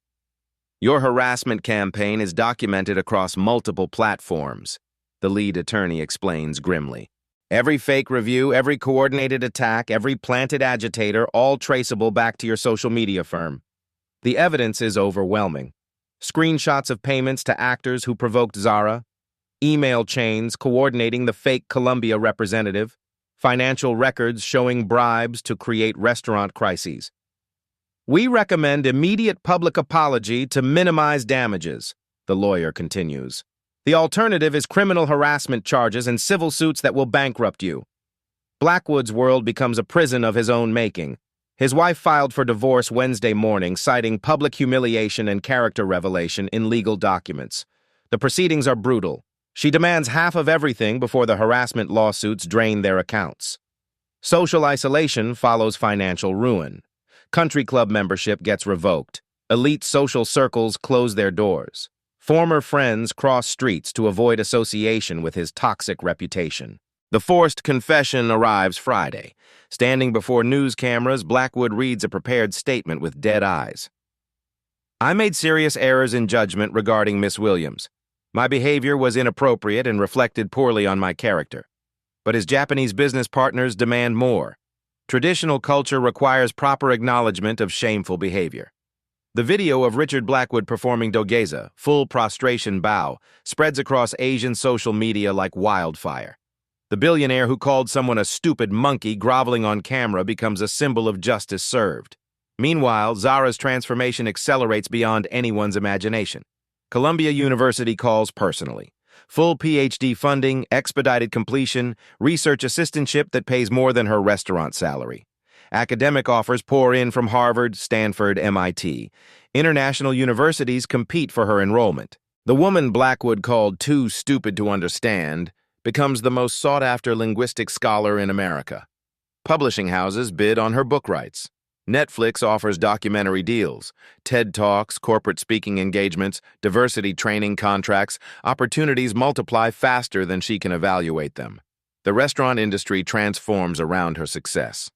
"Your harassment campaign is documented across multiple platforms," the lead attorney explains grimly. "Every fake review, every coordinated attack, every planted agitator, all traceable back to your social media firm. The evidence is overwhelming. Screenshots of payments to actors who provoked Zara, email chains coordinating the fake Columbia representative, financial records showing bribes to create restaurant crises. We recommend immediate public apology to minimize damages," the lawyer continues. "The alternative is criminal harassment charges and civil suits that will bankrupt you." Blackwood's world becomes a prison of his own making. His wife filed for divorce Wednesday morning, citing public humiliation and character revelation in legal documents. The proceedings are brutal. She demands half of everything before the harassment lawsuits drain their accounts. Social isolation follows financial ruin. Country club membership gets revoked. Elite social circles close their doors. Former friends cross streets to avoid association with his toxic reputation. The forced confession arrives Friday. Standing before news cameras, Blackwood reads a prepared statement with dead eyes. "I made serious errors in judgment regarding Miss Williams. My behavior was inappropriate and reflected poorly on my character. But his Japanese business partners demand more. Traditional culture requires proper acknowledgement of shameful behavior." The video of Richard Blackwood performing dogeza, full prostration bow, spreads across Asian social media like wildfire. The billionaire who called someone a stupid monkey groveling on camera becomes a symbol of justice served. Meanwhile, Zara's transformation accelerates beyond anyone's imagination. Columbia University calls personally. Full PhD funding, expedited completion, research assistantship that pays more than her restaurant salary. Academic offers pour in from Harvard, Stanford, MIT. International universities compete for her enrollment. The woman Blackwood called too stupid to understand becomes the most sought-after linguistic scholar in America. Publishing houses bid on her book rights. Netflix offers documentary deals, TED Talks, corporate speaking engagements, diversity training contracts. Opportunities multiply faster than she can evaluate them. The restaurant industry transforms around her success.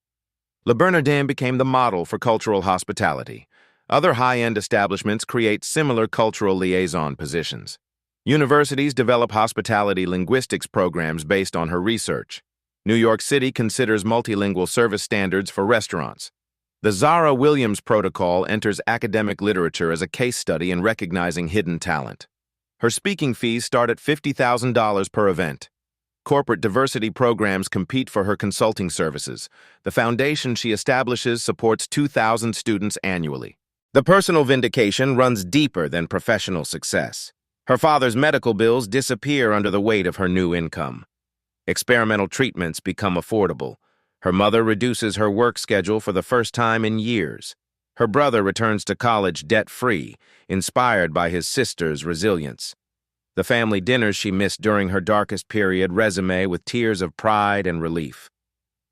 Le Bernardin became the model for cultural hospitality. Other high-end establishments create similar cultural liaison positions. Universities develop hospitality linguistics programs based on her research. New York City considers multilingual service standards for restaurants. The Zara Williams Protocol enters academic literature as a case study in recognizing hidden talent. Her speaking fees start at $50,000 per event. Corporate diversity programs compete for her consulting services. The foundation she establishes supports 2,000 students annually. The personal vindication runs deeper than professional success. Her father's medical bills disappear under the weight of her new income. Experimental treatments become affordable. Her mother reduces her work schedule for the first time in years. Her brother returns to college debt-free, inspired by his sister's resilience. The family dinners she missed during her darkest period resume with tears of pride and relief.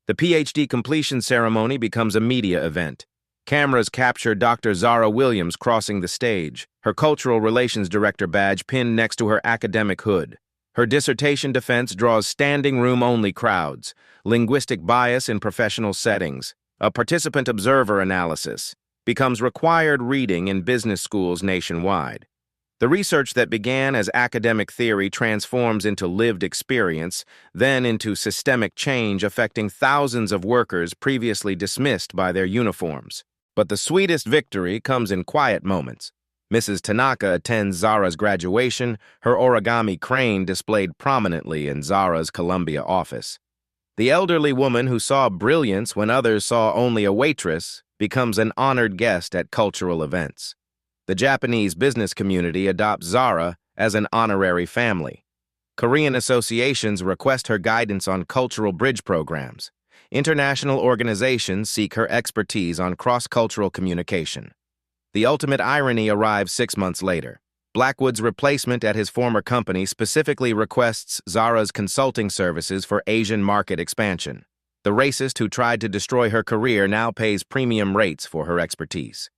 The PhD completion ceremony becomes a media event. Cameras capture Dr. Zara Williams crossing the stage, her cultural relations director badge pinned next to her academic hood. Her dissertation defense draws standing room-only crowds, linguistic bias in professional settings, a participant observer analysis, becomes required reading in business schools nationwide. The research that began as academic theory transforms into lived experience, then into systemic change affecting thousands of workers previously dismissed by their uniforms. But the sweetest victory comes in quiet moments. Mrs. Tanaka attends Zara's graduation, her origami crane displayed prominently in Zara's Columbia office. The elderly woman who saw brilliance when others saw only a waitress becomes an honored guest at cultural events. The Japanese business community adopts Zara as an honorary family. Korean associations request her guidance on cultural bridge programs. International organizations seek her expertise on cross-cultural communication. The ultimate irony arrives 6 months later. Blackwood's replacement at his former company specifically requests Zara's consulting services for Asian market expansion. The racist who tried to destroy her career now pays premium rates for her expertise.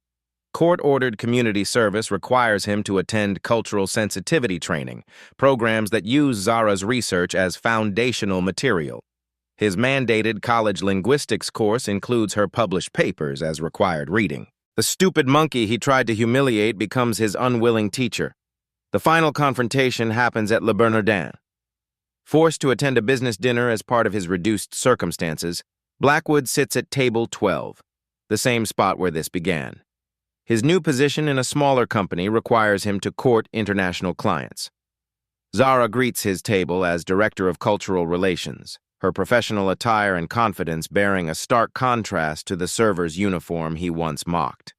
Court-ordered community service requires him to attend cultural sensitivity training, programs that use Zara's research as foundational material. His mandated college linguistics course includes her published papers as required reading. The stupid monkey he tried to humiliate becomes his unwilling teacher. The final confrontation happens at Le Bernardin. Forced to attend a business dinner as part of his reduced circumstances, Blackwood sits at table 12, the same spot where this began. His new position in a smaller company requires him to court international clients. Zara greets his table as Director of Cultural Relations, her professional attire and confidence bearing a stark contrast to the server's uniform he once mocked.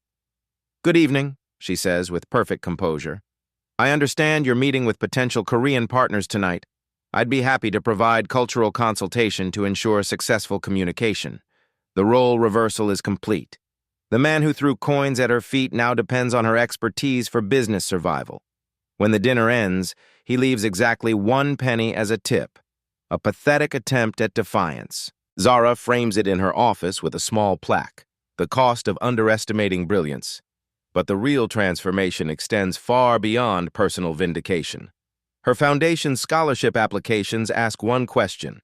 "Good evening," she says with perfect composure. "I understand you're meeting with potential Korean partners tonight. I'd be happy to provide cultural consultation to ensure successful communication. The role reversal is complete. The man who threw coins at her feet now depends on her expertise for business survival. When the dinner ends, he leaves exactly 1 penny as a tip. A pathetic attempt at defiance. Zara frames it in her office with a small plaque, the cost of underestimating brilliance. But the real transformation extends far beyond personal vindication. Her foundation's scholarship applications ask one question: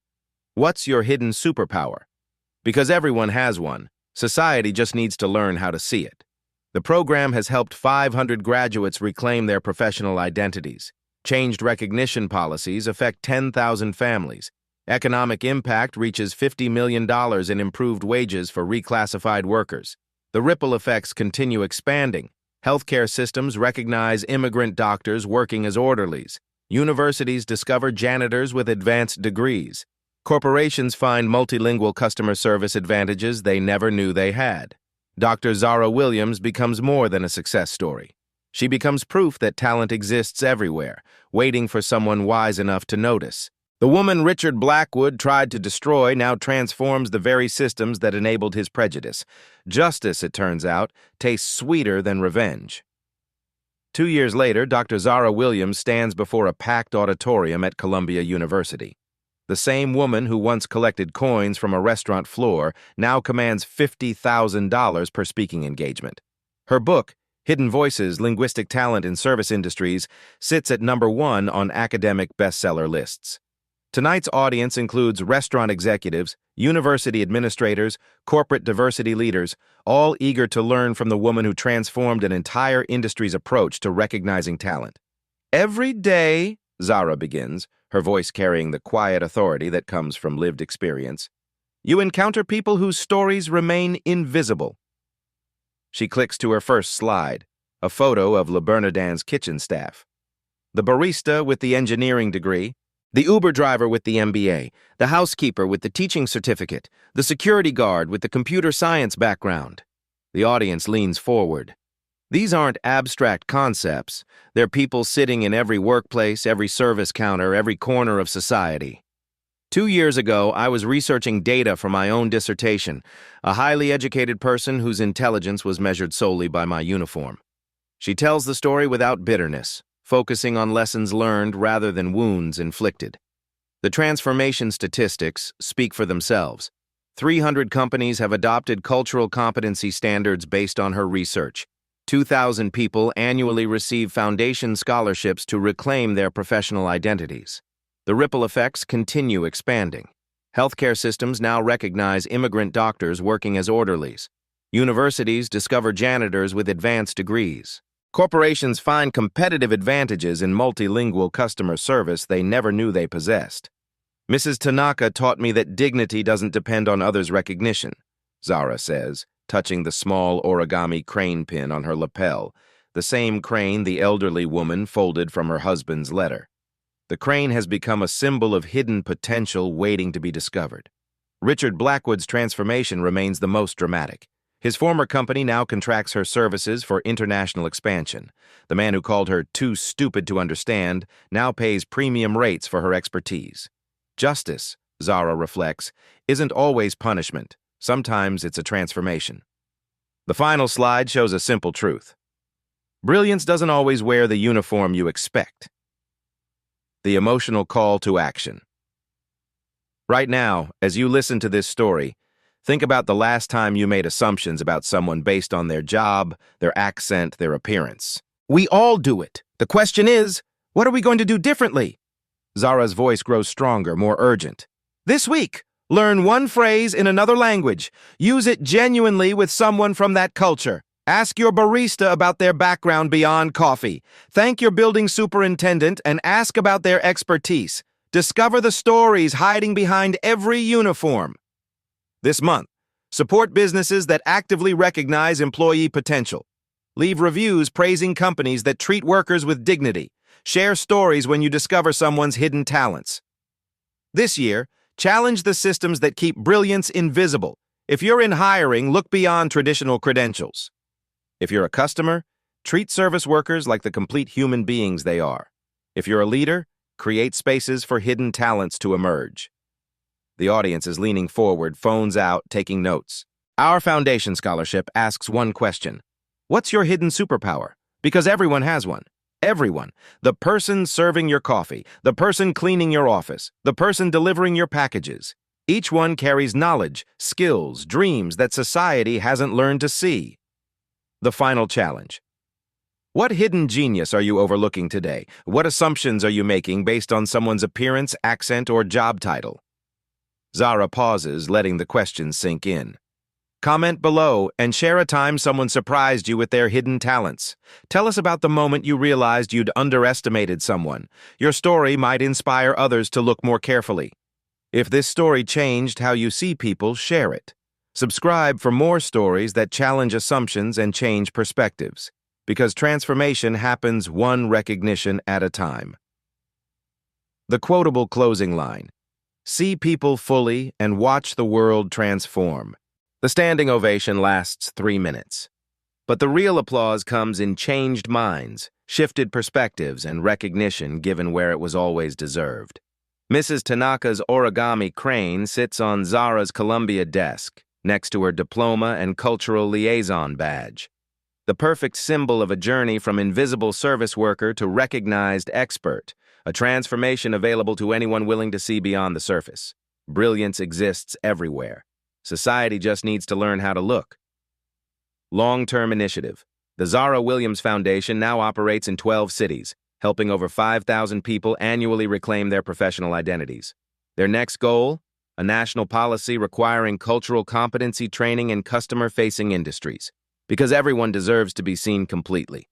what's your hidden superpower? Because everyone has one, society just needs to learn how to see it. The program has helped 500 graduates reclaim their professional identities. Changed recognition policies affect 10,000 families. Economic impact reaches $50 million in improved wages for reclassified workers. The ripple effects continue expanding. Healthcare systems recognize immigrant doctors working as orderlies. Universities discover janitors with advanced degrees. Corporations find multilingual customer service advantages they never knew they had. Dr. Zara Williams becomes more than a success story. She becomes proof that talent exists everywhere, waiting for someone wise enough to notice. The woman Richard Blackwood tried to destroy now transforms the very systems that enabled his prejudice. Justice, it turns out, tastes sweeter than revenge. 2 years later, Dr. Zara Williams stands before a packed auditorium at Columbia University. The same woman who once collected coins from a restaurant floor now commands $50,000 per speaking engagement. Her book, Hidden Voices, Linguistic Talent in Service Industries, sits at #1 on academic bestseller lists. Tonight's audience includes restaurant executives, university administrators, corporate diversity leaders, all eager to learn from the woman who transformed an entire industry's approach to recognizing talent. "Every day," Zara begins, her voice carrying the quiet authority that comes from lived experience, "you encounter people whose stories remain invisible. She clicks to her first slide, a photo of Le Bernardin's kitchen staff. The barista with the engineering degree, the Uber driver with the MBA, the housekeeper with the teaching certificate, the security guard with the computer science background. The audience leans forward. These aren't abstract concepts. They're people sitting in every workplace, every service counter, every corner of society. 2 years ago, I was researching data for my own dissertation, a highly educated person whose intelligence was measured solely by my uniform. She tells the story without bitterness, focusing on lessons learned rather than wounds inflicted. The transformation statistics speak for themselves. 300 companies have adopted cultural competency standards based on her research. 2,000 people annually receive foundation scholarships to reclaim their professional identities. The ripple effects continue expanding. Healthcare systems now recognize immigrant doctors working as orderlies. Universities discover janitors with advanced degrees. Corporations find competitive advantages in multilingual customer service they never knew they possessed. Mrs. Tanaka taught me that dignity doesn't depend on others' recognition, Zara says, touching the small origami crane pin on her lapel, the same crane the elderly woman folded from her husband's letter. The crane has become a symbol of hidden potential waiting to be discovered. Richard Blackwood's transformation remains the most dramatic. His former company now contracts her services for international expansion. The man who called her too stupid to understand now pays premium rates for her expertise. Justice, Zara reflects, isn't always punishment. Sometimes it's a transformation. The final slide shows a simple truth. Brilliance doesn't always wear the uniform you expect. The emotional call to action. Right now, as you listen to this story, think about the last time you made assumptions about someone based on their job, their accent, their appearance. We all do it. The question is, what are we going to do differently? Zara's voice grows stronger, more urgent. This week, learn one phrase in another language. Use it genuinely with someone from that culture. Ask your barista about their background beyond coffee. Thank your building superintendent and ask about their expertise. Discover the stories hiding behind every uniform. This month, support businesses that actively recognize employee potential. Leave reviews praising companies that treat workers with dignity. Share stories when you discover someone's hidden talents. This year, challenge the systems that keep brilliance invisible. If you're in hiring, look beyond traditional credentials. If you're a customer, treat service workers like the complete human beings they are. If you're a leader, create spaces for hidden talents to emerge. The audience is leaning forward, phones out, taking notes. Our foundation scholarship asks one question. What's your hidden superpower? Because everyone has one. Everyone. The person serving your coffee, the person cleaning your office, the person delivering your packages. Each one carries knowledge, skills, dreams that society hasn't learned to see. The final challenge. What hidden genius are you overlooking today? What assumptions are you making based on someone's appearance, accent, or job title? Zara pauses, letting the question sink in. Comment below and share a time someone surprised you with their hidden talents. Tell us about the moment you realized you'd underestimated someone. Your story might inspire others to look more carefully. If this story changed how you see people, share it. Subscribe for more stories that challenge assumptions and change perspectives, because transformation happens one recognition at a time. The quotable closing line. See people fully and watch the world transform. The standing ovation lasts 3 minutes. But the real applause comes in changed minds, shifted perspectives, and recognition given where it was always deserved. Mrs. Tanaka's origami crane sits on Zara's Columbia desk, next to her diploma and cultural liaison badge. The perfect symbol of a journey from invisible service worker to recognized expert, a transformation available to anyone willing to see beyond the surface. Brilliance exists everywhere. Society just needs to learn how to look. Long-term initiative. The Zara Williams Foundation now operates in 12 cities, helping over 5,000 people annually reclaim their professional identities. Their next goal? A national policy requiring cultural competency training in customer-facing industries, because everyone deserves to be seen completely.